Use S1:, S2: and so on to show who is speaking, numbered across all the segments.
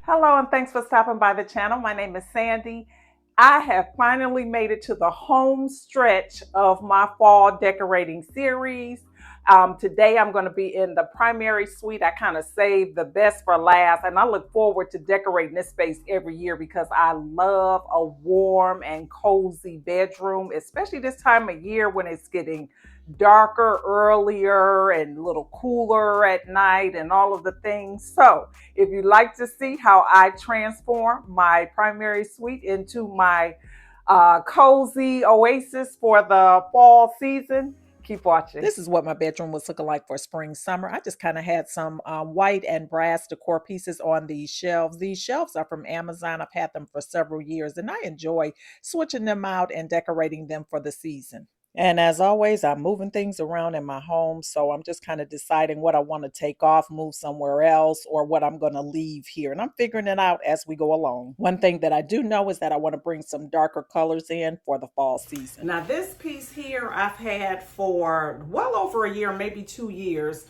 S1: Hello, and thanks for stopping by the channel. My name is Sandy. I have finally made it to the home stretch of my fall decorating series. Today, I'm going to be in the primary suite. I kind of saved the best for last, and I look forward to decorating this space every year because I love a warm and cozy bedroom, especially this time of year when it's getting darker earlier and a little cooler at night and all of the things. So, if you'd like to see how I transform my primary suite into my cozy oasis for the fall season, keep watching. This is what my bedroom was looking like for spring, summer. I just kind of had some white and brass decor pieces on these shelves. These shelves are from Amazon. I've had them for several years and I enjoy switching them out and decorating them for the season. And as always, I'm moving things around in my home. So I'm just kind of deciding what I want to take off, move somewhere else, or what I'm going to leave here. And I'm figuring it out as we go along. One thing that I do know is that I want to bring some darker colors in for the fall season. Now, this piece here I've had for well over a year, maybe 2 years.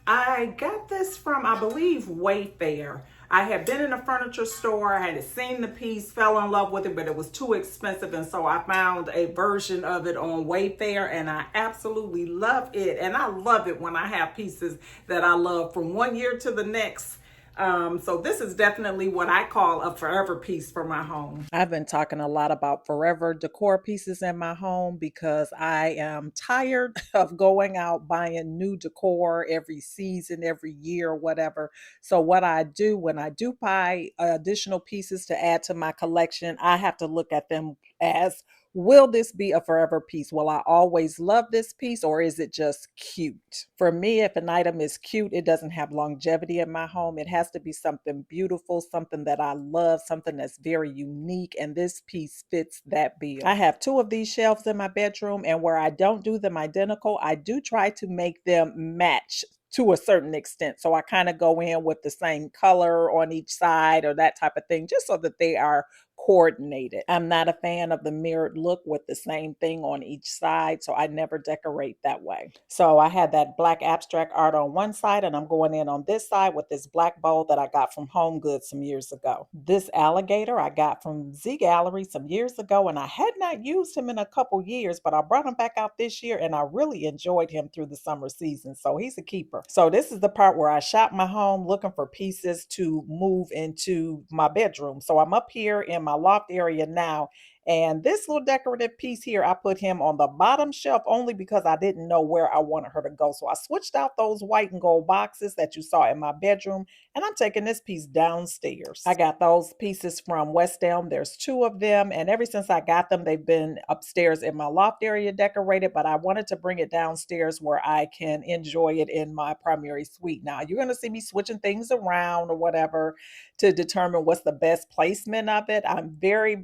S1: I got this from, I believe, Wayfair. I had been in a furniture store, I had seen the piece, fell in love with it, but it was too expensive. And so I found a version of it on Wayfair and I absolutely love it. And I love it when I have pieces that I love from one year to the next. So this is definitely what I call a forever piece for my home. I've been talking a lot about forever decor pieces in my home because I am tired of going out buying new decor every season, every year, whatever. So what I do when I do buy additional pieces to add to my collection, I have to look at them as, will this be a forever piece? Will I always love this piece or is it just cute? For me, if an item is cute, it doesn't have longevity in my home. It has to be something beautiful, something that I love, something that's very unique. And this piece fits that bill. I have two of these shelves in my bedroom, and where I don't do them identical, I do try to make them match to a certain extent. So I kind of go in with the same color on each side or that type of thing, just so that they are coordinated. I'm not a fan of the mirrored look with the same thing on each side, so I never decorate that way. So I had that black abstract art on one side, and I'm going in on this side with this black bowl that I got from Home Goods some years ago. This alligator I got from Z Gallery some years ago, and I had not used him in a couple years, but I brought him back out this year, and I really enjoyed him through the summer season, so he's a keeper. So this is the part where I shop my home looking for pieces to move into my bedroom. So I'm up here in my loft area now. And this little decorative piece here, I put him on the bottom shelf only because I didn't know where I wanted her to go. So I switched out those white and gold boxes that you saw in my bedroom, and I'm taking this piece downstairs. I got those pieces from West Elm. There's two of them, and ever since I got them, they've been upstairs in my loft area decorated, but I wanted to bring it downstairs where I can enjoy it in my primary suite. Now, you're going to see me switching things around or whatever to determine what's the best placement of it. I'm very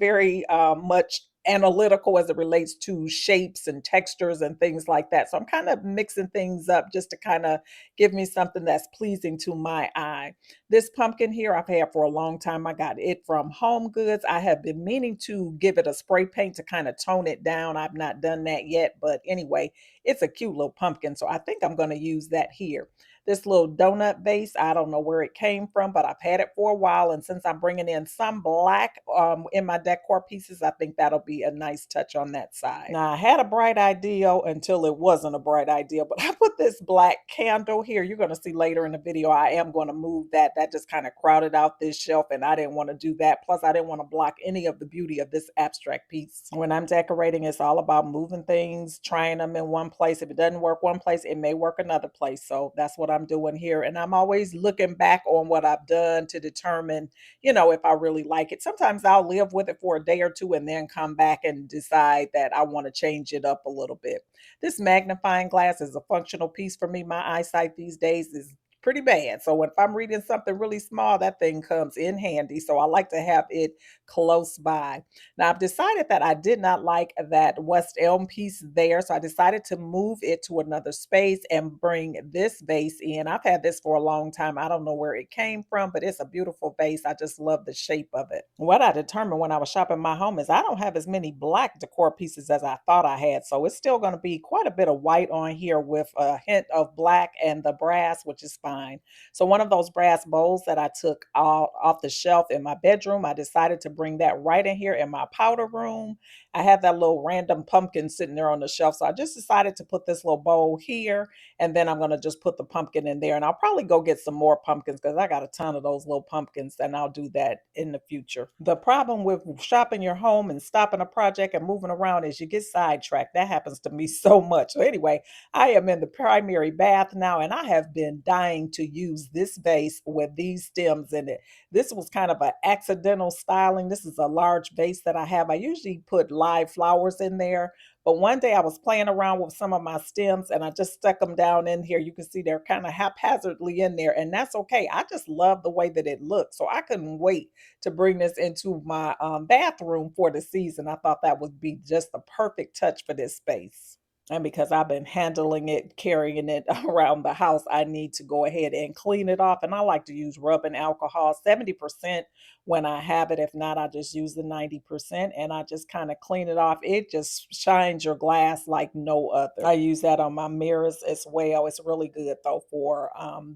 S1: much analytical as it relates to shapes and textures and things like that. So I'm kind of mixing things up just to kind of give me something that's pleasing to my eye. This pumpkin here I've had for a long time. I got it from Home Goods. I have been meaning to give it a spray paint to kind of tone it down. I've not done that yet, but anyway, it's a cute little pumpkin. So I think I'm going to use that here. This little donut vase, I don't know where it came from, but I've had it for a while. And since I'm bringing in some black in my decor pieces, I think that'll be a nice touch on that side. Now, I had a bright idea until it wasn't a bright idea, but I put this black candle here. You're going to see later in the video, I am going to move that. That just kind of crowded out this shelf, and I didn't want to do that. Plus, I didn't want to block any of the beauty of this abstract piece. When I'm decorating, it's all about moving things, trying them in one place. If it doesn't work one place, it may work another place. So that's what I'm doing here. And I'm always looking back on what I've done to determine, if I really like it. Sometimes I'll live with it for a day or two and then come back and decide that I want to change it up a little bit. This magnifying glass is a functional piece for me. My eyesight these days is pretty bad. So if I'm reading something really small, that thing comes in handy. So I like to have it close by. Now I've decided that I did not like that West Elm piece there. So I decided to move it to another space and bring this vase in. I've had this for a long time. I don't know where it came from, but it's a beautiful vase. I just love the shape of it. What I determined when I was shopping my home is I don't have as many black decor pieces as I thought I had. So it's still going to be quite a bit of white on here with a hint of black and the brass, which is fine. fine. So one of those brass bowls that I took off the shelf in my bedroom, I decided to bring that right in here in my powder room. I had that little random pumpkin sitting there on the shelf. So I just decided to put this little bowl here, and then I'm going to just put the pumpkin in there. And I'll probably go get some more pumpkins because I got a ton of those little pumpkins, and I'll do that in the future. The problem with shopping your home and stopping a project and moving around is you get sidetracked. That happens to me so much. So anyway, I am in the primary bath now, and I have been dying to use this vase with these stems in it. This was kind of an accidental styling. This is a large vase that I have. I usually put live flowers in there, but one day I was playing around with some of my stems and I just stuck them down in here. You can see they're kind of haphazardly in there, and that's okay. I just love the way that it looks. So I couldn't wait to bring this into my bathroom for the season. I thought that would be just the perfect touch for this space. And because I've been handling it, carrying it around the house, I need to go ahead and clean it off. And I like to use rubbing alcohol, 70% when I have it. If not, I just use the 90% and I just kind of clean it off. It just shines your glass like no other. I use that on my mirrors as well. It's really good though for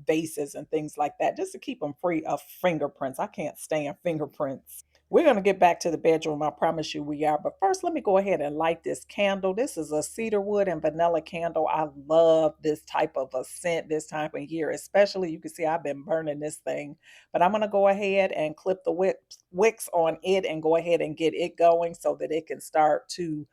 S1: vases and things like that, just to keep them free of fingerprints. I can't stand fingerprints. We're going to get back to the bedroom. I promise you we are. But first, let me go ahead and light this candle. This is a cedarwood and vanilla candle. I love this type of a scent this time of year, especially you can see I've been burning this thing. But I'm going to go ahead and clip the wicks on it and go ahead and get it going so that it can start to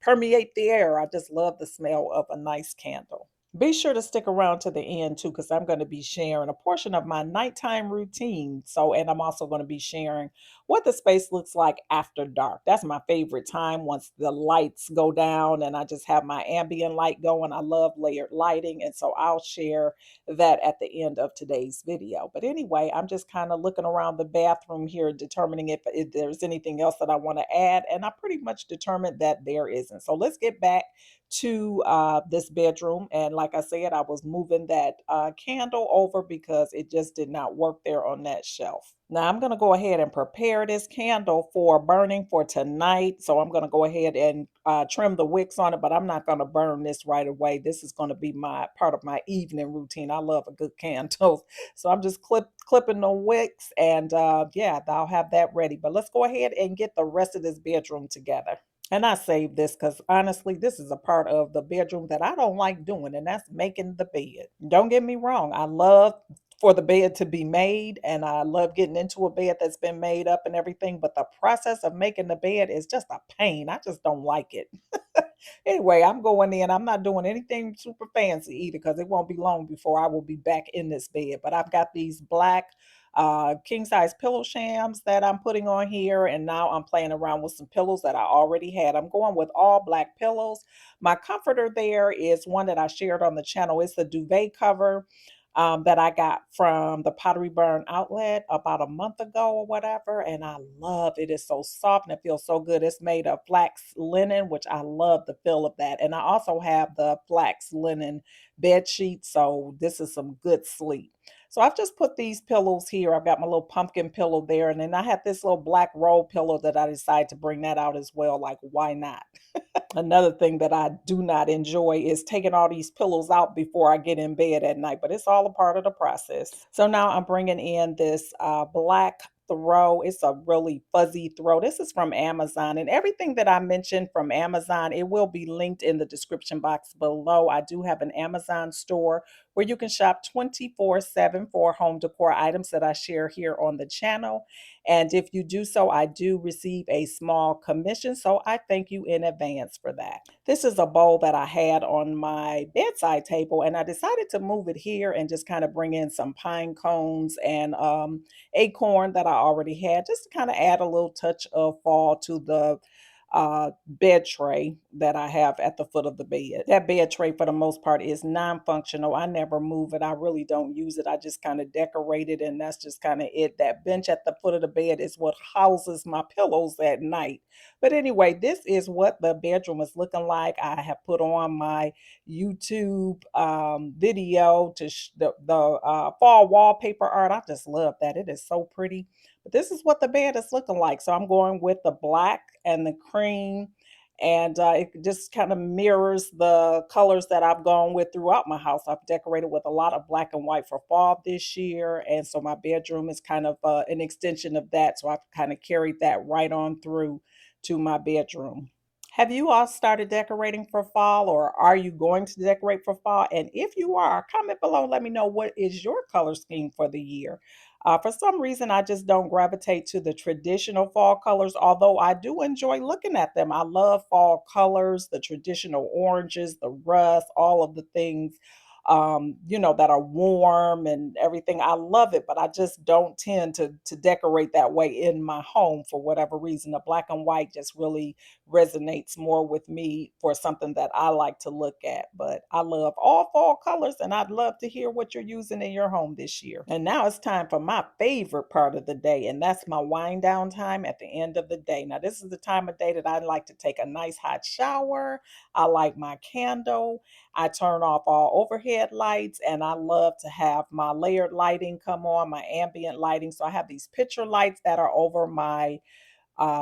S1: permeate the air. I just love the smell of a nice candle. Be sure to stick around to the end too, because I'm going to be sharing a portion of my nighttime routine. So, and I'm also going to be sharing what the space looks like after dark. That's my favorite time once the lights go down and I just have my ambient light going. I love layered lighting. And so I'll share that at the end of today's video. But anyway, I'm just kind of looking around the bathroom here, determining if there's anything else that I want to add. And I pretty much determined that there isn't. So let's get back to this bedroom. And like I said, I was moving that candle over because it just did not work there on that shelf. Now I'm going to go ahead and prepare this candle for burning for tonight. So I'm going to go ahead and trim the wicks on it, but I'm not going to burn this right away. This is going to be my part of my evening routine. I love a good candle. So I'm just clipping the wicks and yeah, I'll have that ready. But let's go ahead and get the rest of this bedroom together. And I saved this because honestly, this is a part of the bedroom that I don't like doing, and that's making the bed. Don't get me wrong, I love for the bed to be made, and I love getting into a bed that's been made up and everything, but the process of making the bed is just a pain. I just don't like it. Anyway, I'm going in. I'm not doing anything super fancy either because it won't be long before I will be back in this bed. But I've got these black king size pillow shams that I'm putting on here. And now I'm playing around with some pillows that I already had. I'm going with all black pillows. My comforter there is one that I shared on the channel. It's the duvet cover that I got from the Pottery Barn outlet about a month ago or whatever. And I love it. It's so soft and it feels so good. It's made of flax linen, which I love the feel of that. And I also have the flax linen bed sheet. So this is some good sleep. So I've just put these pillows here. I've got my little pumpkin pillow there. And then I have this little black roll pillow that I decided to bring that out as well. Like, why not? Another thing that I do not enjoy is taking all these pillows out before I get in bed at night, but it's all a part of the process. So now I'm bringing in this black throw. It's a really fuzzy throw. This is from Amazon, and everything that I mentioned from Amazon, it will be linked in the description box below. I do have an Amazon store where you can shop 24/7 for home decor items that I share here on the channel. And if you do so, I do receive a small commission. So I thank you in advance for that. This is a bowl that I had on my bedside table, and I decided to move it here and just kind of bring in some pine cones and acorn that I already had, just to kind of add a little touch of fall to the bed tray that I have at the foot of the bed. That bed tray, for the most part, is non-functional. I never move it. I really don't use it. I just kind of decorate it, and that's just kind of it. That bench at the foot of the bed is what houses my pillows at night. But anyway, this is what the bedroom is looking like. I have put on my YouTube video to the fall wallpaper art. I just love that. It is so pretty. But this is what the bed is looking like. So I'm going with the black and the cream And it just kind of mirrors the colors that I've gone with throughout my house. I've decorated with a lot of black and white for fall this year, and so my bedroom is kind of an extension of that. So I've kind of carried that right on through to my bedroom. Have you all started decorating for fall, or are you going to decorate for fall? And if you are, comment below and let me know what is your color scheme for the year. For some reason, I just don't gravitate to the traditional fall colors, although I do enjoy looking at them. I love fall colors, the traditional oranges, the rust, all of the things, that are warm and everything. I love it, but I just don't tend to decorate that way in my home for whatever reason. The black and white just really resonates more with me for something that I like to look at. But I love all fall colors, and I'd love to hear what you're using in your home this year. And now it's time for my favorite part of the day, and that's my wind down time at the end of the day. Now, this is the time of day that I like to take a nice hot shower. I light my candle. I turn off all overhead lights, and I love to have my layered lighting come on, my ambient lighting. So I have these picture lights that are over my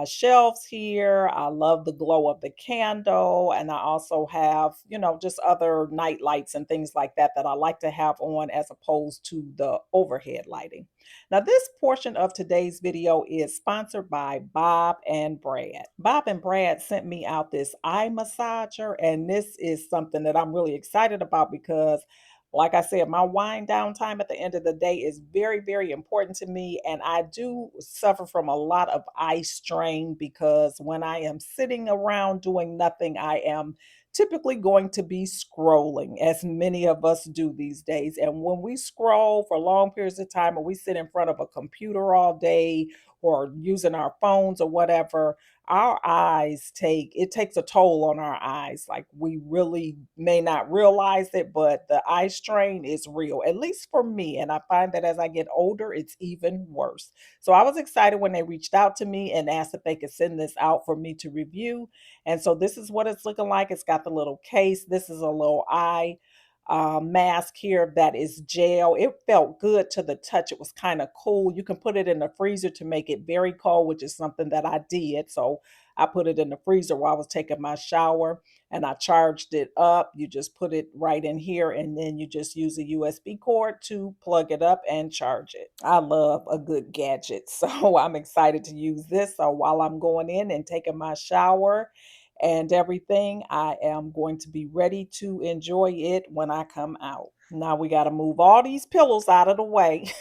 S1: shelves here. I love the glow of the candle. And I also have, just other night lights and things like that that I like to have on as opposed to the overhead lighting. Now, this portion of today's video is sponsored by Bob and Brad. Bob and Brad sent me out this eye massager, and this is something that I'm really excited about because like I said, my wind down time at the end of the day is very, very important to me. And I do suffer from a lot of eye strain because when I am sitting around doing nothing, I am typically going to be scrolling, as many of us do these days. And when we scroll for long periods of time, or we sit in front of a computer all day, or using our phones or whatever, our eyes it takes a toll on our eyes. Like, we really may not realize it, but the eye strain is real, at least for me. And I find that as I get older, it's even worse. So I was excited when they reached out to me and asked if they could send this out for me to review. And so this is what it's looking like. It's got the little case. This is a little eye mask here that is gel. It felt good to the touch. It was kind of cool. You can put it in the freezer to make it very cold, which is something that I did. So I put it in the freezer while I was taking my shower, and I charged it up. You just put it right in here, and then you just use a USB cord to plug it up and charge it. I love a good gadget, so I'm excited to use this. So while I'm going in and taking my shower and everything, I am going to be ready to enjoy it when I come out. Now we got to move all these pillows out of the way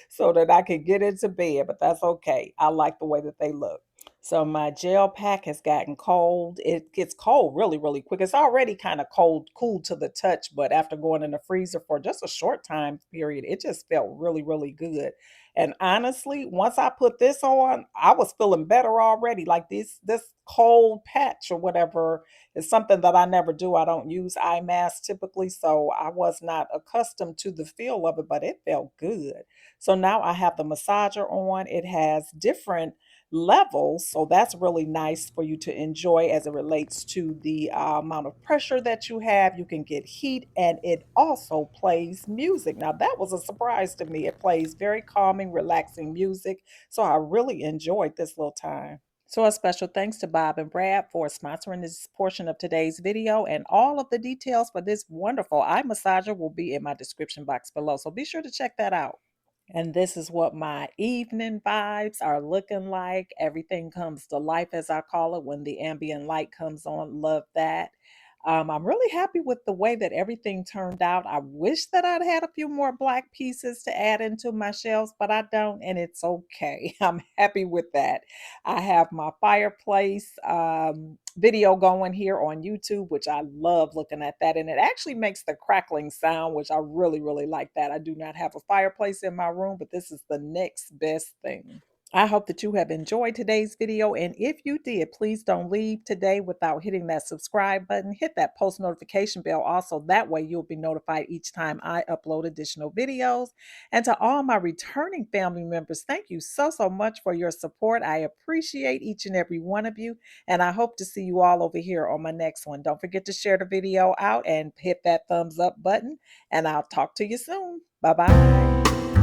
S1: so that I can get into bed, but that's okay. I like the way that they look. So my gel pack has gotten cold. It gets cold really, really quick. It's already kind of cool to the touch, but after going in the freezer for just a short time period, it just felt really, really good. And honestly, once I put this on, I was feeling better already. Like, this cold patch or whatever is something that I never do. I don't use eye masks typically, so I was not accustomed to the feel of it, but it felt good. So now I have the massager on. It has different levels. So that's really nice for you to enjoy as it relates to the amount of pressure that you have. You can get heat, and it also plays music. Now, that was a surprise to me. It plays very calming, relaxing music. So I really enjoyed this little time. So a special thanks to Bob and Brad for sponsoring this portion of today's video, and all of the details for this wonderful eye massager will be in my description box below. So be sure to check that out. And this is what my evening vibes are looking like. Everything comes to life, as I call it, when the ambient light comes on. Love that. I'm really happy with the way that everything turned out. I wish that I'd had a few more black pieces to add into my shelves, but I don't, and it's okay. I'm happy with that. I have my fireplace video going here on YouTube, which I love looking at that. And it actually makes the crackling sound, which I really, really like that. I do not have a fireplace in my room, but this is the next best thing. I hope that you have enjoyed today's video, and if you did, please don't leave today without hitting that subscribe button. Hit that post notification bell also. That way you'll be notified each time I upload additional videos. And to all my returning family members, thank you so, so much for your support. I appreciate each and every one of you, and I hope to see you all over here on my next one. Don't forget to share the video out and hit that thumbs up button, and I'll talk to you soon. Bye-bye.